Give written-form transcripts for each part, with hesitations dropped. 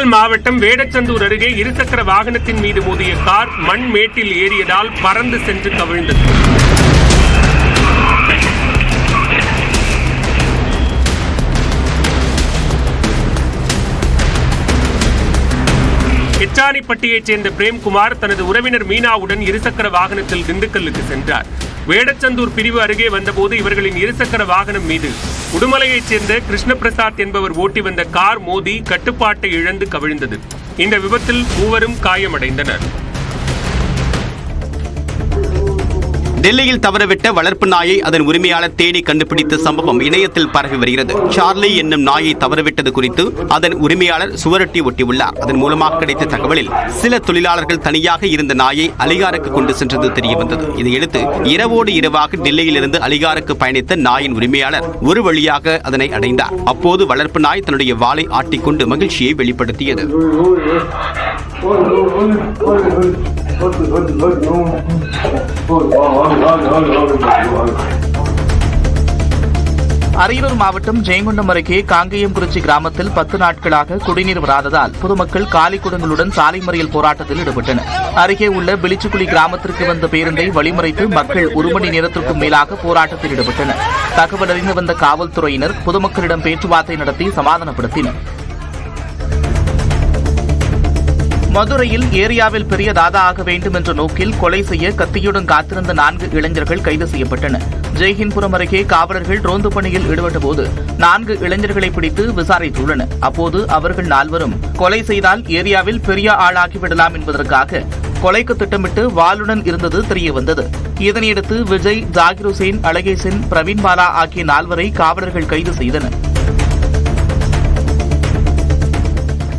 மாவட்டம் வேடச்சந்தூர் அருகே இருசக்கர வாகனத்தின் மீது மோதிய கார் மண் மேட்டில் ஏறியதால் பறந்து சென்று கவிழ்ந்தது. எச்சானிப்பட்டியைச் சேர்ந்த பிரேம்குமார் தனது உறவினர் மீனாவுடன் இருசக்கர வாகனத்தில் திண்டுக்கல்லுக்கு சென்றார். வேடச்சந்தூர் பிரிவு அருகே வந்தபோது இவர்களின் இருசக்கர வாகனம் மீது உடுமலையைச் சேர்ந்த கிருஷ்ணபிரசாத் என்பவர் ஓட்டி வந்த கார் மோதி கட்டுப்பாட்டை இழந்து கவிழ்ந்தது. இந்த விபத்தில் மூவரும் காயமடைந்தனர். டெல்லியில் தவறவிட்ட வளர்ப்பு நாயை அதன் உரிமையாளர் தேடி கண்டுபிடித்த சம்பவம் இணையத்தில் பரவி வருகிறது. சார்லி என்னும் நாயை தவறவிட்டது குறித்து அதன் உரிமையாளர் சுவரொட்டி ஒட்டியுள்ளார். அதன் மூலமாக கிடைத்த தகவலில் சில தொழிலாளர்கள் தனியாக இருந்த நாயை அலிகாருக்கு கொண்டு சென்றது தெரியவந்தது. இதையடுத்து இரவோடு இரவாக டெல்லியிலிருந்து அலிகாருக்கு பயணித்த நாயின் உரிமையாளர் ஒரு வழியாக அதனை அடைந்தார். அப்போது வளர்ப்பு நாய் தன்னுடைய வாளை ஆட்டிக்கொண்டு மகிழ்ச்சியை வெளிப்படுத்தியது. அரியலூர் மாவட்டம் ஜெயங்கொண்டம் அருகே காங்கேயம்குறிச்சி கிராமத்தில் 10 நாட்களாக குடிநீர் வராததால் பொதுமக்கள் காலி குடங்களுடன் சாலை மறியல் போராட்டத்தில் ஈடுபட்டனர். அருகே உள்ள பிளிச்சுக்குழி கிராமத்திற்கு வந்த பேருந்தை வழிமறைத்து மக்கள் 1 மணி நேரத்திற்கும் மேலாக போராட்டத்தில் ஈடுபட்டனர். தகவல் அறிந்து வந்த காவல்துறையினர் பொதுமக்களிடம் பேச்சுவார்த்தை நடத்தி சமாதானப்படுத்தினர். மதுரையில் ஏரியாவில் பெரிய தாதா ஆக வேண்டும் என்ற நோக்கில் கொலை செய்ய கத்தியுடன் காத்திருந்த 4 இளைஞர்கள் கைது செய்யப்பட்டனர். ஜெய்ஹின்புரம் அருகே காவலர்கள் ரோந்து பணியில் ஈடுபட்டபோது 4 இளைஞர்களை பிடித்து விசாரித்துள்ளனர். அப்போது அவர்கள் 4வரும் கொலை செய்தால் ஏரியாவில் பெரிய ஆளாகிவிடலாம் என்பதற்காக கொலைக்கு திட்டமிட்டு வாளுடன் இருந்தது தெரியவந்தது. இதனையடுத்து விஜய், ஜாகிர் ஹுசேன், அழகேசன், பிரவீன் பாலா ஆகிய 4வரை காவலர்கள் கைது செய்தனர்.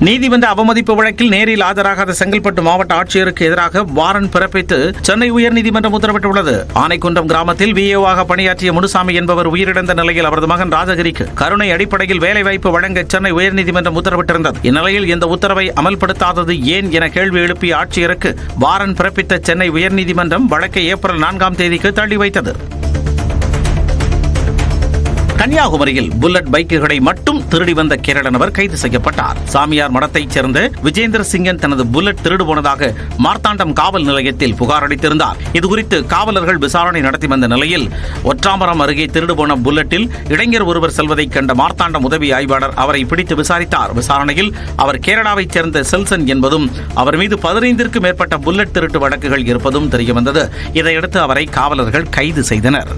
நீதிமன்ற அவமதிப்பு வழக்கில் நேரில் ஆஜராகாத செங்கல்பட்டு மாவட்ட ஆட்சியருக்கு எதிராக வாரண்ட் பிறப்பித்து சென்னை உயர்நீதிமன்றம் உத்தரவிட்டுள்ளது. ஆனைக்குண்டம் கிராமத்தில் விஏஓவாக பணியாற்றிய முனுசாமி என்பவர் உயிரிழந்த நிலையில் அவரது மகன் ராஜகிரிக்கு கருணை அடிப்படையில் வேலைவாய்ப்பு வழங்க சென்னை உயர்நீதிமன்றம் உத்தரவிட்டிருந்தது. இந்நிலையில் இந்த உத்தரவை அமல்படுத்தாதது ஏன் என கேள்வி எழுப்பிய ஆட்சியருக்கு வாரண்ட் பிறப்பித்த சென்னை உயர்நீதிமன்றம் வழக்கை ஏப்ரல் 4ஆம் தேதிக்கு தள்ளி வைத்தது. கன்னியாகுமரியில் புல்லட் பைக்குகளை மட்டும் திருடி வந்த கேரள நபர் கைது செய்யப்பட்டார். சாமியார் மடத்தைச் சேர்ந்த விஜேந்திர சிங்கன் தனது புல்லட் திருடு போனதாக மார்த்தாண்டம் காவல் நிலையத்தில் புகார் அளித்திருந்தார். இதுகுறித்து காவலர்கள் விசாரணை நடத்தி வந்த நிலையில் ஒற்றாமரம் அருகே திருடு போன புல்லட்டில் இளைஞர் ஒருவர் செல்வதைக் கண்ட மார்த்தாண்டம் உதவி ஆய்வாளர் அவரை பிடித்து விசாரித்தார். விசாரணையில் அவர் கேரளாவைச் சேர்ந்த செல்சன் என்பதும் அவர் மீது 15க்கும் மேற்பட்ட புல்லட் திருட்டு வழக்குகள் இருப்பதும் தெரியவந்தது. இதையடுத்து அவரை காவலர்கள் கைது செய்தனர்.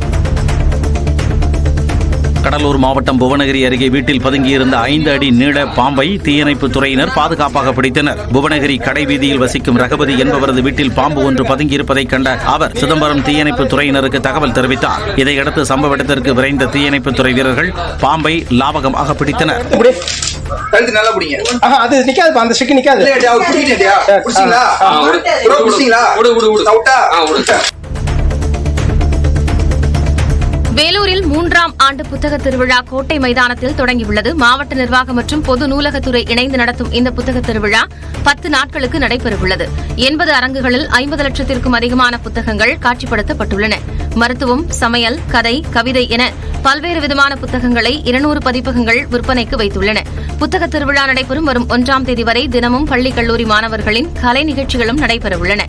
கடலூர் மாவட்டம் புவனகிரி அருகே வீட்டில் பதுங்கியிருந்த 5 அடி நீள பாம்பை தீயணைப்புத் துறையினர் பாதுகாப்பாக பிடித்தனர். புவனகிரி கடைவீதியில் வசிக்கும் ரகுபதி என்பவரது வீட்டில் பாம்பு ஒன்று பதுங்கியிருப்பதைக் கண்ட அவர் சிதம்பரம் தீயணைப்புத் துறையினருக்கு தகவல் தெரிவித்தார். இதையடுத்து சம்பவ இடத்திற்கு விரைந்த தீயணைப்புத் துறை வீரர்கள் பாம்பை லாபகமாக பிடித்தனர். வேலூரில் 3ஆம் ஆண்டு புத்தக திருவிழா கோட்டை மைதானத்தில் தொடங்கியுள்ளது. மாவட்ட நிர்வாகம் மற்றும் பொது நூலகத்துறை இணைந்து நடத்தும் இந்த புத்தக திருவிழா 10 நாட்களுக்கு நடைபெறவுள்ளது. 80 அரங்குகளில் 50 லட்சத்திற்கும் அதிகமான புத்தகங்கள் காட்சிப்படுத்தப்பட்டுள்ளன. மருத்துவம், சமையல், கதை, கவிதை என பல்வேறு விதமான புத்தகங்களை 200 பதிப்பகங்கள் விற்பனைக்கு வைத்துள்ளன. புத்தக திருவிழா நடைபெறும் வரும் 1ஆம் தேதி வரை தினமும் பள்ளி, கல்லூரி மாணவர்களின் கலை நிகழ்ச்சிகளும் நடைபெறவுள்ளன.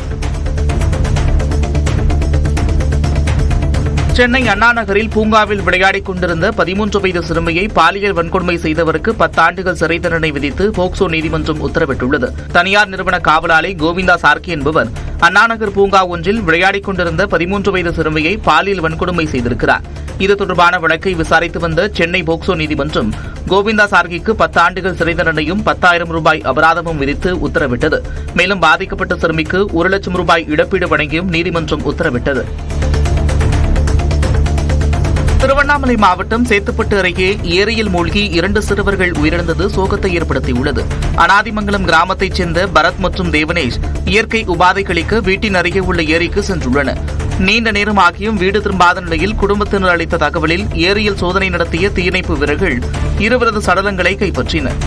சென்னை அண்ணா நகரில் பூங்காவில் விளையாடிக் கொண்டிருந்த 13 வயது சிறுமியை பாலியல் வன்கொடுமை செய்தவருக்கு 10 ஆண்டுகள் சிறை தண்டனை விதித்து போக்சோ நீதிமன்றம் உத்தரவிட்டுள்ளது. தனியார் நிறுவன காவலாளி கோவிந்தா சார்கி என்பவர் அண்ணாநகர் பூங்கா ஒன்றில் விளையாடிக் கொண்டிருந்த 13 வயது சிறுமியை பாலியல் வன்கொடுமை செய்திருக்கிறார். இது தொடர்பான வழக்கை விசாரித்து வந்த சென்னை போக்சோ நீதிமன்றம் கோவிந்தா சார்கிக்கு 10 ஆண்டுகள் சிறை தண்டனையும் 10,000 ரூபாய் அபராதமும் விதித்து உத்தரவிட்டது. மேலும் பாதிக்கப்பட்ட சிறுமிக்கு 1 லட்சம் ரூபாய் இழப்பீடு வழங்கியும் நீதிமன்றம் உத்தரவிட்டது. திருவண்ணாமலை மாவட்டம் சேத்துப்பட்டு அருகே ஏரியில் மூழ்கி 2 சிறுவர்கள் உயிரிழந்தது சோகத்தை ஏற்படுத்தியுள்ளது. அனாதிமங்கலம் கிராமத்தைச் சேர்ந்த பரத் மற்றும் தேவனேஷ் இயற்கை உபாதை கழிக்க வீட்டின் அருகே உள்ள ஏரிக்கு சென்றுள்ளனர். நீண்ட நேரம் ஆகியும் வீடு திரும்பாத நிலையில் குடும்பத்தினர் அளித்த தகவலில் ஏரியில் சோதனை நடத்திய தீயணைப்பு வீரர்கள் இருவரது சடலங்களை கைப்பற்றினர்.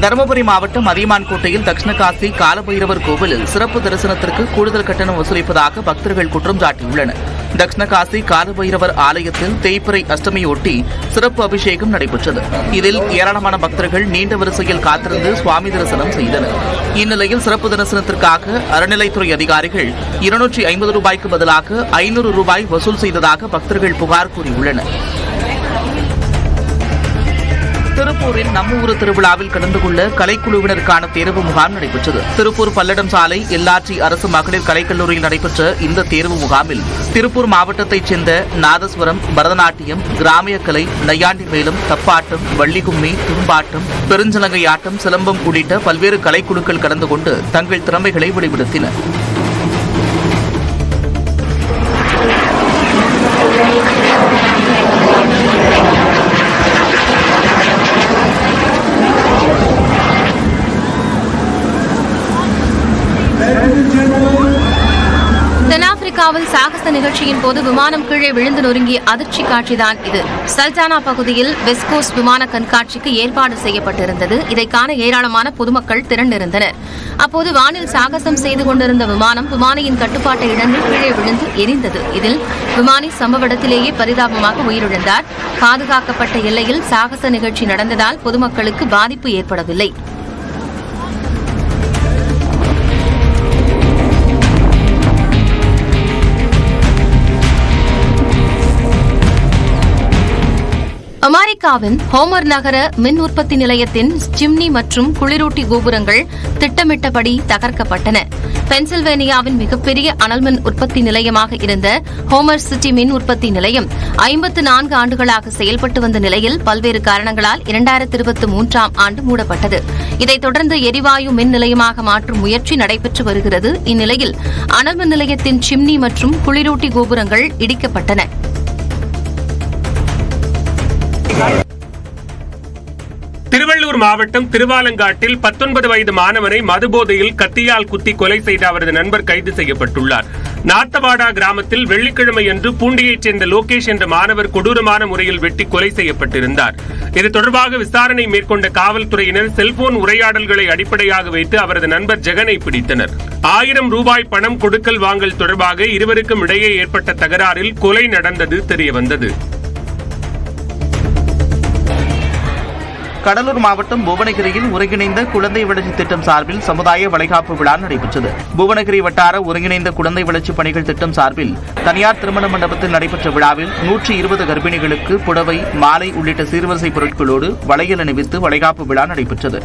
தருமபுரி மாவட்டம் அதியமான்கோட்டையில் தட்சிணகாசி காலபைரவர் கோவிலில் சிறப்பு தரிசனத்திற்கு கூடுதல் கட்டணம் வசூலிப்பதாக பக்தர்கள் குற்றம் சாட்டியுள்ளனர். தட்சிணகாசி காலபைரவர் ஆலயத்தில் தேய்பிறை அஷ்டமியொட்டி சிறப்பு அபிஷேகம் நடைபெற்றது. இதில் ஏராளமான பக்தர்கள் நீண்ட வரிசையில் காத்திருந்து சுவாமி தரிசனம் செய்தனர். இந்நிலையில் சிறப்பு தரிசனத்திற்காக அறநிலைத்துறை அதிகாரிகள் 250 ரூபாய்க்கு பதிலாக 500 ரூபாய் வசூல் செய்ததாக பக்தர்கள் புகார் கூறியுள்ளனர். திருப்பூரில் நம்ம ஊர் திருவிழாவில் கலந்து கொள்ள கலைக்குழுவினருக்கான தேர்வு முகாம் நடைபெற்றது. திருப்பூர் பல்லடம் சாலை எல்ஆர்டி அரசு மகளிர் கலைக்கல்லூரியில் நடைபெற்ற இந்த தேர்வு முகாமில் திருப்பூர் மாவட்டத்தைச் சேர்ந்த நாதஸ்வரம், பரதநாட்டியம், கிராமிய கலை, நையாண்டி மேளம், தப்பாட்டம், வள்ளிகும்மி, தும்பாட்டம், பெருஞ்சலங்கை ஆட்டம், சிலம்பம் உள்ளிட்ட பல்வேறு கலைக்குழுக்கள் கலந்து கொண்டு தங்கள் திறமைகளை வெளிப்படுத்தினர். தென்னாப்பிரிக்காவில் சாகச நிகழ்ச்சியின் போது விமானம் கீழே விழுந்து நொறுங்கிய அதிர்ச்சி காட்சிதான் இது. சல்டானா பகுதியில் வெஸ்கோஸ்ட் விமான கண்காட்சிக்கு ஏற்பாடு செய்யப்பட்டிருந்தது. இதை காண ஏராளமான பொதுமக்கள் திரண்டிருந்தனர். அப்போது வானில் சாகசம் செய்து கொண்டிருந்த விமானியின் கட்டுப்பாட்டை இழந்து கீழே விழுந்து எரிந்தது. இதில் விமானி சம்பவ இடத்திலேயே பரிதாபமாக உயிரிழந்தார். பாதுகாக்கப்பட்ட எல்லையில் சாகச நிகழ்ச்சி நடந்ததால் பொதுமக்களுக்கு பாதிப்பு ஏற்படவில்லை. அமெரிக்காவின் ஹோமர் நகர மின் உற்பத்தி நிலையத்தின் சிம்னி மற்றும் குளிரூட்டி கோபுரங்கள் திட்டமிட்டபடி தகர்க்கப்பட்டன. பென்சில்வேனியாவின் மிகப்பெரிய அனல்மின் உற்பத்தி நிலையமாக இருந்த ஹோமர் சிட்டி மின் உற்பத்தி நிலையம் 54 ஆண்டுகளாக செயல்பட்டு வந்த நிலையில் பல்வேறு காரணங்களால் 2023ஆம் ஆண்டு மூடப்பட்டது. இதைத் தொடர்ந்து எரிவாயு மின் நிலையமாக மாற்றும் முயற்சி நடைபெற்று வருகிறது. இந்நிலையில் அனல்மின் நிலையத்தின் சிம்னி மற்றும் குளிரூட்டி கோபுரங்கள் இடிக்கப்பட்டன. திருவள்ளூர் மாவட்டம் திருவாலங்காட்டில் 19 வயது மாணவனை மதுபோதையில் கத்தியால் குத்தி கொலை செய்த அவரது நண்பர் கைது செய்யப்பட்டுள்ளார். நாத்தவாடா கிராமத்தில் வெள்ளிக்கிழமையன்று பூண்டியைச் சேர்ந்த லோகேஷ் என்ற மாணவர் கொடூரமான முறையில் வெட்டி கொலை செய்யப்பட்டிருந்தார். இது தொடர்பாக விசாரணை மேற்கொண்ட காவல்துறையினர் செல்போன் உரையாடல்களை அடிப்படையாக வைத்து அவரது நண்பர் ஜெகனை பிடித்தனர். 1000 ரூபாய் பணம் கொடுக்கல் வாங்கல் தொடர்பாக இருவருக்கும் இடையே ஏற்பட்ட தகராறில் கொலை நடந்தது தெரியவந்தது. கடலூர் மாவட்டம் புவனகிரியில் ஒருங்கிணைந்த குழந்தை வளர்ச்சி திட்டம் சார்பில் சமுதாய வளைகாப்பு விழா நடைபெற்றது. புவனகிரி வட்டார ஒருங்கிணைந்த குழந்தை வளர்ச்சி பணிகள் திட்டம் சார்பில் தனியார் திருமண மண்டபத்தில் நடைபெற்ற விழாவில் 120 கர்ப்பிணிகளுக்கு புடவை, மாலை உள்ளிட்ட சீர்வரிசை பொருட்களோடு வளையல் அணிவித்து வளைகாப்பு விழா நடைபெற்றது.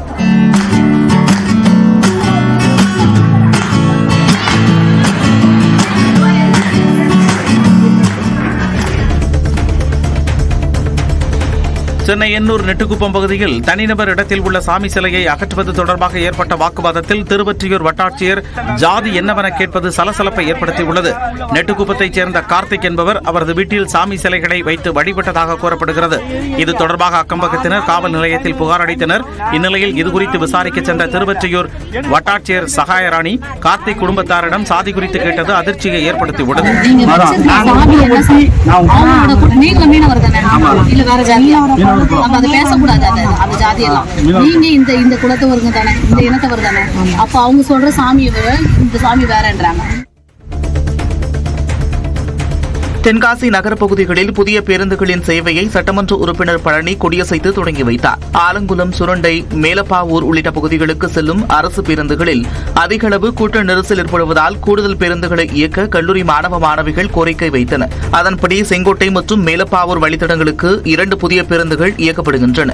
சென்னை எண்ணூர் நெட்டுக்குப்பம் பகுதியில் தனிநபர் இடத்தில் உள்ள சாமி சிலையை அகற்றுவது தொடர்பாக ஏற்பட்ட வாக்குவாதத்தில் திருவொற்றியூர் வட்டாட்சியர் ஜாதி என்னவென கேட்பது சலசலப்பை ஏற்படுத்தியுள்ளது. நெட்டுக்குப்பத்தைச் சேர்ந்த கார்த்திக் என்பவர் அவரது வீட்டில் சாமி சிலைகளை வைத்து வழிபட்டதாக கூறப்படுகிறது. இது தொடர்பாக அக்கம்பக்கத்தினர் காவல் நிலையத்தில் புகார் அளித்தனர். இந்நிலையில் இதுகுறித்து விசாரிக்க சென்ற திருவொற்றியூர் வட்டாட்சியர் சகாயராணி கார்த்திக் குடும்பத்தாரிடம் சாதி குறித்து கேட்டது அதிர்ச்சியை ஏற்படுத்தியுள்ளது. நம்ம அதை பேசக்கூடாது. அந்த ஜாதியெல்லாம் நீங்க இந்த குலத்தவருங்க தானே, இந்த இனத்தவர் தானே, அப்ப அவங்க சொல்ற சாமி இந்த சாமி வேறன்றாங்க. தென்காசி நகர பகுதிகளில் புதிய பேருந்துகளின் சேவையை சட்டமன்ற உறுப்பினர் பழனி கொடியசைத்து தொடங்கி வைத்தார். ஆலங்குளம், சுரண்டை, மேலப்பாவூர் உள்ளிட்ட பகுதிகளுக்கு செல்லும் அரசு பேருந்துகளில் அதிக அளவு கூட்ட நெரிசல் ஏற்படுவதால் கூடுதல் பேருந்துகளை இயக்க கல்லூரி மாணவ மாணவிகள் கோரிக்கை வைத்தனர். அதன்படி செங்கோட்டை மற்றும் மேலப்பாவூர் வழித்தடங்களுக்கு 2 புதிய பேருந்துகள் இயக்கப்படுகின்றன.